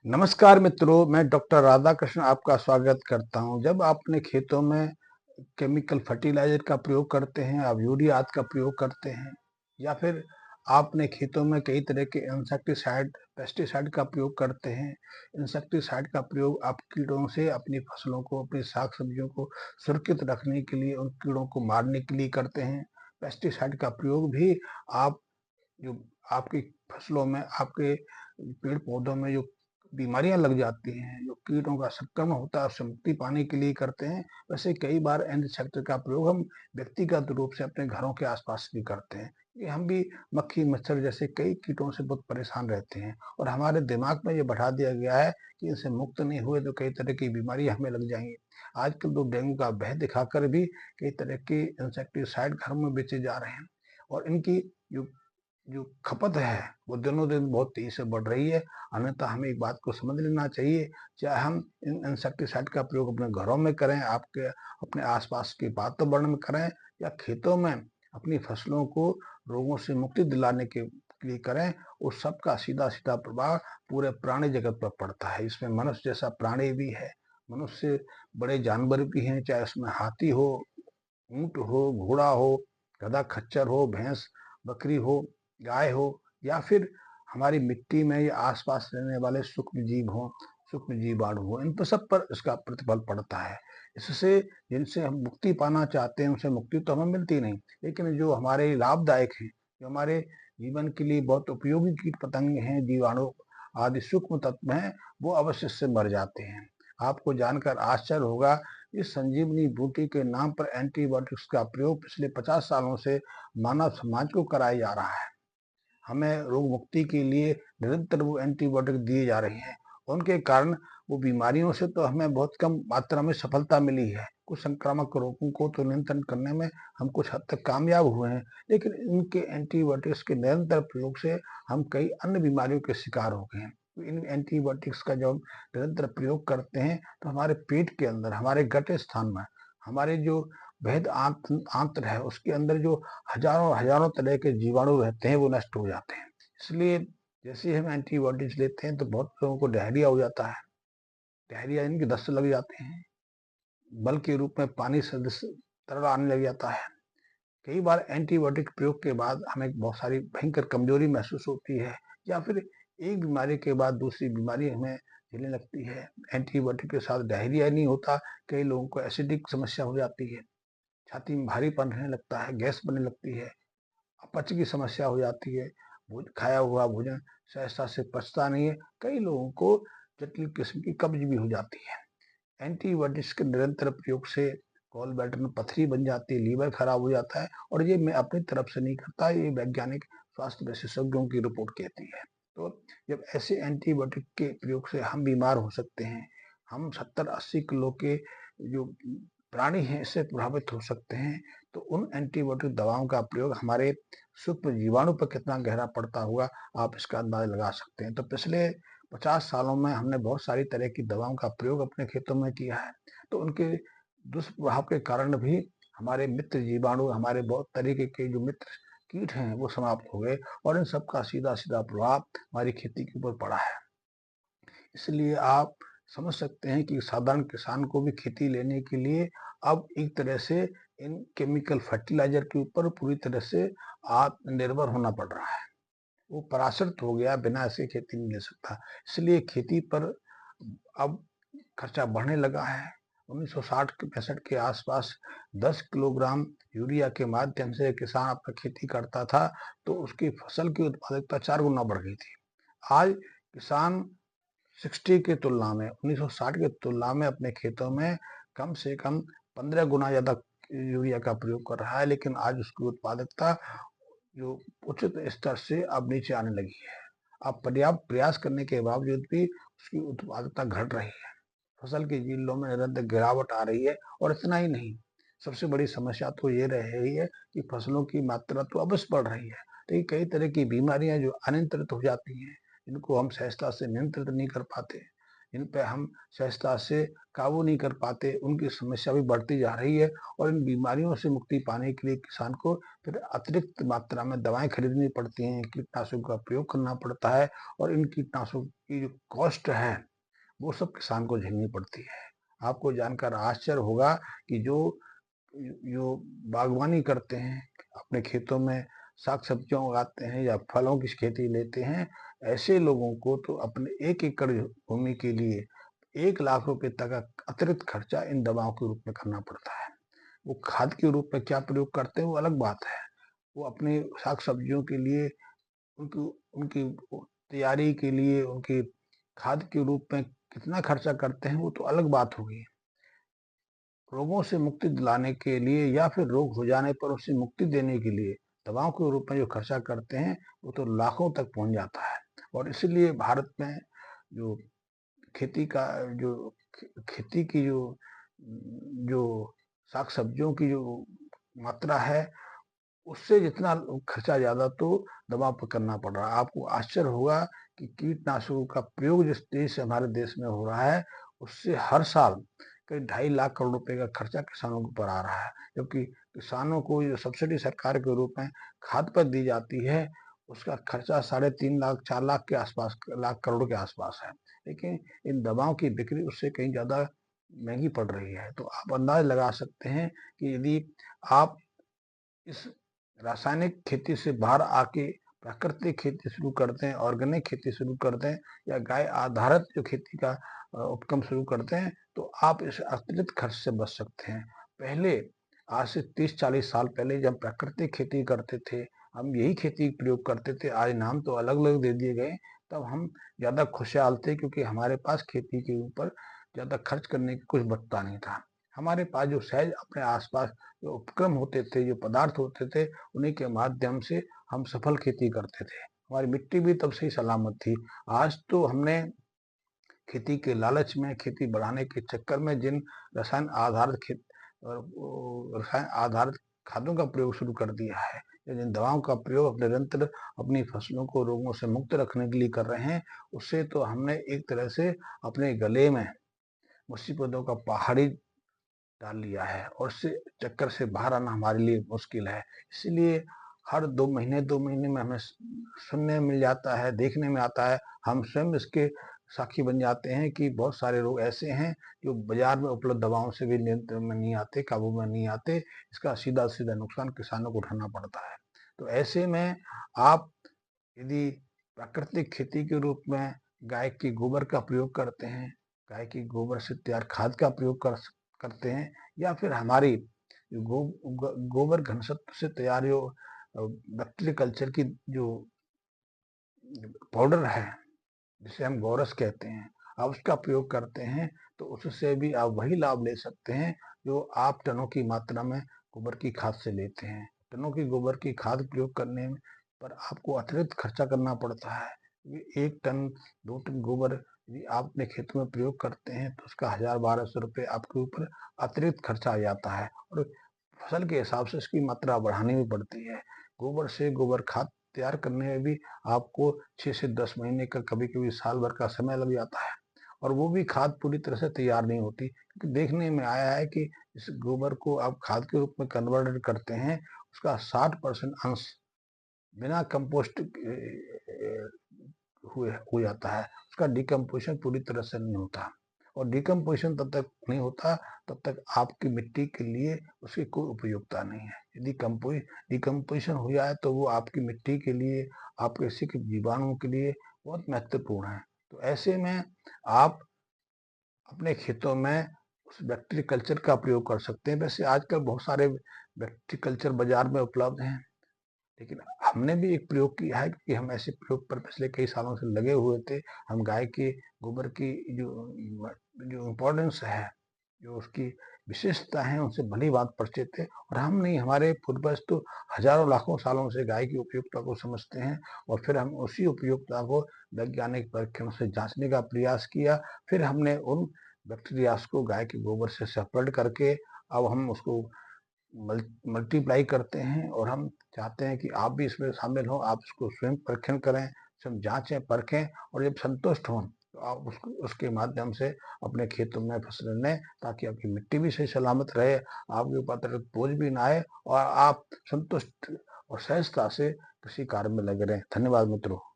नमस्कार मित्रों, मैं डॉक्टर राधाकृष्ण आपका स्वागत करता हूं। जब आप अपने खेतों में केमिकल फर्टिलाइजर का प्रयोग करते हैं, आप यूरिया आदि का प्रयोग करते हैं या फिर आप अपने खेतों में कई तरह के इंसेक्टिसाइड, पेस्टिसाइड का प्रयोग करते हैं। इंसेक्टिसाइड का प्रयोग आप कीड़ों से अपनी फसलों को, अपनी साग सब्जियों को सुरक्षित रखने के लिए, उन कीड़ों को मारने के लिए करते हैं। पेस्टिसाइड का प्रयोग भी आप जो आपकी फसलों में, आपके पेड़ पौधों में जो बीमारियां लग जाती हैं, जो कीटों का संक्रमण होता है, उससे मुक्ति पाने के लिए करते हैं। वैसे कई बार एंटीसेप्टिक का प्रयोग हम व्यक्तिगत रूप से अपने घरों के आसपास भी करते हैं। ये हम भी मक्खी मच्छर जैसे कई कीटों से बहुत परेशान रहते हैं और हमारे दिमाग में ये बैठा दिया गया है कि इनसे मुक्त नहीं हुए तो कई तरह की बीमारी हमें लग जाएंगी। आजकल तो डेंगू का भय दिखाकर भी कई तरह के इंसेक्टिसाइड घर में बेचे जा रहे हैं और इनकी जो जो खपत है वो दिनों दिन बहुत तेजी से बढ़ रही है। अन्यथा हमें एक बात को समझ लेना चाहिए, चाहे हम इन इंसेक्टिसाइड का प्रयोग अपने घरों में करें, आपके अपने आसपास के वातावरण में करें या खेतों में अपनी फसलों को रोगों से मुक्ति दिलाने के लिए करें, उस सब का सीधा सीधा प्रभाव पूरे प्राणी जगत पर पड़ता है। इसमें मनुष्य जैसा प्राणी भी है, मनुष्य बड़े जानवर भी हैं, चाहे उसमें हाथी हो, ऊंट हो, घोड़ा हो, गधा खच्चर हो, भैंस बकरी हो, गाय हो या फिर हमारी मिट्टी में या आसपास रहने वाले सूक्ष्म जीव हो, सूक्ष्म जीवाणु हो, इन पर सब पर इसका प्रतिफल पड़ता है। इससे जिनसे हम मुक्ति पाना चाहते हैं उनसे मुक्ति तो हमें मिलती नहीं, लेकिन जो हमारे लाभदायक हैं, जो हमारे जीवन के लिए बहुत उपयोगी कीट पतंगे हैं, जीवाणु आदि सूक्ष्म तत्व हैं, वो अवश्य से मर जाते हैं। आपको जानकर आश्चर्य होगा, इस संजीवनी बूटी के नाम पर एंटीबायोटिक्स का प्रयोग पिछले 50 सालों से मानव समाज को कराया जा रहा है। हमें रोग मुक्ति के लिए निरंतर वो एंटीबायोटिक दिए जा रहे हैं। उनके कारण वो बीमारियों से तो हमें बहुत कम मात्रा में सफलता मिली है। कुछ संक्रामक रोगों को तो नियंत्रण करने में हम कुछ हद तक कामयाब हुए हैं, लेकिन इनके एंटीबायोटिक्स के निरंतर प्रयोग से हम कई अन्य बीमारियों के शिकार हो गए हैं। तो इन एंटीबायोटिक्स का जब हम निरंतर प्रयोग करते हैं तो हमारे पेट के अंदर, हमारे गट स्थान में, हमारे जो भेद आंत्र है उसके अंदर जो हजारों हजारों तरह के जीवाणु रहते हैं वो नष्ट हो जाते हैं। इसलिए जैसे ही हम एंटीबायोटिक्स लेते हैं तो बहुत लोगों को डायरिया हो जाता है। डायरिया यानी कि दस्त लग जाते हैं, बल के रूप में पानी सदृश तरल आने लग जाता है। कई बार एंटीबायोटिक प्रयोग के बाद हमें बहुत सारी भयंकर कमजोरी महसूस होती है या फिर एक बीमारी के बाद दूसरी बीमारी हमें झेलने लगती है। एंटीबायोटिक के साथ डायरिया नहीं होता, कई लोगों को एसिडिक समस्या हो जाती है, छाती में भारीपन रहने लगता है, गैस बनने लगती है, अपच की समस्या हो जाती है, खाया हुआ भोजन सहजता से पचता नहीं है, कई लोगों को जटिल किस्म की कब्ज भी हो जाती है। एंटीबायोटिक्स के निरंतर प्रयोग से गॉल ब्लैडर में पथरी बन जाती है, लीवर खराब हो जाता है और ये मैं अपनी तरफ से नहीं करता, ये वैज्ञानिक स्वास्थ्य विशेषज्ञों की रिपोर्ट कहती है। तो जब ऐसे एंटीबायोटिक के प्रयोग से हम बीमार हो सकते हैं, हम 70-80 किलो के जो प्राणी हैं इससे प्रभावित हो सकते हैं, तो उन एंटीबायोटिक दवाओं का प्रयोग हमारे सूक्ष्म जीवाणु पर कितना गहरा पड़ता होगा, आप इसका अंदाजा लगा सकते हैं। तो पिछले 50 सालों में हमने बहुत सारी तरह की दवाओं का प्रयोग अपने खेतों में किया है, तो उनके दुष्प्रभाव के कारण भी हमारे मित्र जीवाणु, हमारे बहुत तरीके के जो मित्र कीट हैं वो समाप्त हो गए और इन सब का सीधा सीधा प्रभाव हमारी खेती के ऊपर पड़ा है। इसलिए आप समझ सकते हैं कि साधारण किसान को भी खेती लेने के लिए अब एक तरह से इन केमिकल फर्टिलाइजर के ऊपर पूरी तरह से आत्मनिर्भर होना पड़ रहा है। वो पराश्रित हो गया, बिना ऐसे खेती नहीं ले सकता। इसलिए खेती पर अब खर्चा बढ़ने लगा है। 1960 के 65 के आसपास 10 किलोग्राम यूरिया के माध्यम से किसान अपना खेती करता था तो उसकी फसल की उत्पादकता 4 गुना बढ़ गई थी। आज किसान 60 की तुलना में, 1960 की तुलना में अपने खेतों में कम से कम 15 गुना ज्यादा यूरिया का प्रयोग कर रहा है, लेकिन आज उसकी उत्पादकता जो उचित स्तर से अब नीचे आने लगी है। अब पर्याप्त प्रयास करने के बावजूद भी उसकी उत्पादकता घट रही है, फसल की यील्डों में निरंतर गिरावट आ रही है। और इतना ही नहीं, सबसे बड़ी समस्या तो ये रह रही है कि फसलों की मात्रा तो अवश्य बढ़ रही है, लेकिन कई तरह की बीमारियां जो अनियंत्रित हो जाती हैं, जिनको हम सहजता से नियंत्रित नहीं कर पाते, जिन पे हम सहजता से काबू नहीं कर पाते, उनकी समस्या भी बढ़ती जा रही है। और इन बीमारियों से मुक्ति पाने के लिए किसान को फिर अतिरिक्त मात्रा में दवाएं खरीदनी पड़ती हैं, कीटनाशकों का प्रयोग करना पड़ता है, और इन कीटनाशकों की जो कॉस्ट है वो सब किसान को झेलनी पड़ती है। आपको जानकर आश्चर्य होगा कि जो जो बागवानी करते हैं, अपने खेतों में साग सब्जियां उगाते हैं या फलों की खेती लेते हैं, ऐसे लोगों को तो अपने 1 एकड़ भूमि के लिए 1 लाख रुपए तक का अतिरिक्त खर्चा इन दवाओं के रूप में करना पड़ता है। वो खाद के रूप में क्या प्रयोग करते हैं वो अलग बात है। वो अपने साग सब्जियों के लिए उनकी उनकी तैयारी के लिए उनकी खाद के रूप में कितना खर्चा करते हैं वो तो अलग बात होगी। रोगों से मुक्ति दिलाने के लिए या फिर रोग हो जाने पर उससे मुक्ति देने के लिए दवाओं के रूप में जो खर्चा करते हैं वो तो लाखों तक पहुंच जाता है। और इसलिए भारत में जो खेती का जो खेती की जो साग सब्जियों की जो मात्रा है उससे जितना खर्चा ज्यादा तो दवा पर करना पड़ रहा है। आपको आश्चर्य होगा कि कीटनाशकों का प्रयोग जिस तेजी से हमारे देश में हो रहा है उससे हर साल करीब 2.5 लाख करोड़ रुपए का खर्चा किसानों के ऊपर आ रहा है, जबकि किसानों को जो सब्सिडी सरकार के रूप में खाद पर दी जाती है उसका खर्चा 3.5 लाख 4 लाख के आसपास, लाख करोड़ के आसपास है। लेकिन इन दवाओं की बिक्री उससे कहीं ज्यादा महंगी पड़ रही है। तो आप अंदाज लगा सकते हैं कि यदि आप इस रासायनिक खेती से बाहर आके प्राकृतिक खेती शुरू करते हैं, ऑर्गेनिक खेती शुरू करते हैं या गाय आधारित जो खेती का उपक्रम शुरू करते हैं तो आप इस अतिरिक्त खर्च से बच सकते हैं। पहले आज से 30-40 साल पहले जब प्राकृतिक खेती करते थे, हम यही खेती प्रयोग करते थे, आज नाम तो अलग अलग दे दिए गए, तब हम ज्यादा खुशहाल थे क्योंकि हमारे पास खेती के ऊपर ज्यादा खर्च करने की कुछ बचता नहीं था। हमारे पास जो सहज अपने आसपास जो उपक्रम होते थे, जो पदार्थ होते थे, उन्हीं के माध्यम से हम सफल खेती करते थे। हमारी मिट्टी भी तब से ही सलामत थी। आज तो हमने खेती के लालच में, खेती बढ़ाने के चक्कर में जिन रसायन आधारित खादों का प्रयोग शुरू कर दिया है या जिन दवाओं का प्रयोग अपने निरंतर अपनी फसलों को रोगों से मुक्त रखने के लिए कर रहे हैं, उससे तो हमने एक तरह से अपने गले में मुसीबतों का पहाड़ी डाल लिया है और इससे चक्कर से बाहर आना हमारे लिए मुश्किल है। इसलिए हर 2 महीने में हमें सुनने मिल जाता है, देखने में आता है, हम स्वयं इसके साक्षी बन जाते हैं कि बहुत सारे रोग ऐसे हैं जो बाजार में उपलब्ध दवाओं से भी नियंत्रण में नहीं आते, काबू में नहीं आते। इसका सीधा सीधा नुकसान किसानों को उठाना पड़ता है। तो ऐसे में आप यदि प्राकृतिक खेती के रूप में गाय के गोबर का प्रयोग करते हैं, गाय के गोबर से तैयार खाद का प्रयोग करते हैं, या फिर हमारी गोबर घनसत्व से तैयार जो बैक्टीरिया कल्चर की जो पाउडर है जिसे हम गोरस कहते हैं, आप उसका प्रयोग करते हैं तो उससे भी आप वही लाभ ले सकते हैं जो आप टनों की मात्रा में गोबर की खाद से लेते हैं। टनों की गोबर की खाद प्रयोग करने पर आपको अतिरिक्त खर्चा करना पड़ता है। 1 टन 2 टन गोबर यदि आप अपने खेतों में प्रयोग करते हैं तो उसका 1000-1200 रुपये आपके ऊपर अतिरिक्त खर्चा आ जाता है, और फसल के हिसाब से इसकी मात्रा बढ़ानी भी पड़ती है। गोबर से गोबर खाद तैयार करने में भी आपको 6 से 10 महीने का, कभी कभी साल भर का समय लग जाता है, और वो भी खाद पूरी तरह से तैयार नहीं होती, क्योंकि देखने में आया है कि इस गोबर को आप खाद के रूप में कन्वर्ट करते हैं, उसका 60% अंश बिना कंपोस्ट हुए हो जाता है, उसका डिकम्पोजिशन पूरी तरह से नहीं होता। और डिकम्पोजिशन तब तक नहीं होता तब तक आपकी मिट्टी के लिए उसकी कोई उपयोगिता नहीं है। यदि डिकम्पोजिशन हो जाए तो वो आपकी मिट्टी के लिए, आपके कृषि के जीवाणुओं के लिए बहुत महत्वपूर्ण है। तो ऐसे में आप अपने खेतों में उस बैक्टीरिया कल्चर का प्रयोग कर सकते हैं। वैसे आजकल बहुत सारे बैक्टीरिया कल्चर बाजार में उपलब्ध हैं, लेकिन हमने भी एक प्रयोग किया है क्योंकि हम ऐसे प्रयोग पर पिछले कई सालों से लगे हुए थे। हम गाय के गोबर की जो जो इम्पोर्टेंस है, जो उसकी विशेषता है, उनसे भली बात परिचित थे, और हम नहीं, हमारे पूर्वज तो हजारों लाखों सालों से गाय की उपयोगिता को समझते हैं, और फिर हम उसी उपयोगिता को वैज्ञानिक परीक्षण से जांचने का प्रयास किया। फिर हमने उन बैक्टीरियाज को गाय के गोबर से सेपरेट करके अब हम उसको मल्टीप्लाई करते हैं, और हम चाहते हैं कि आप भी इसमें शामिल हों, आप इसको स्वयं परीक्षण करें, स्वयं जांचें परखें, और जब संतुष्ट हों तो आप उसके माध्यम से अपने खेतों में फसलें लें, ताकि आपकी मिट्टी भी सही सलामत रहे, आपके ऊपर अतिरिक्त बोझ भी ना आए और आप संतुष्ट और सहजता से कृषि कार्य में लगे रहें। धन्यवाद मित्रों।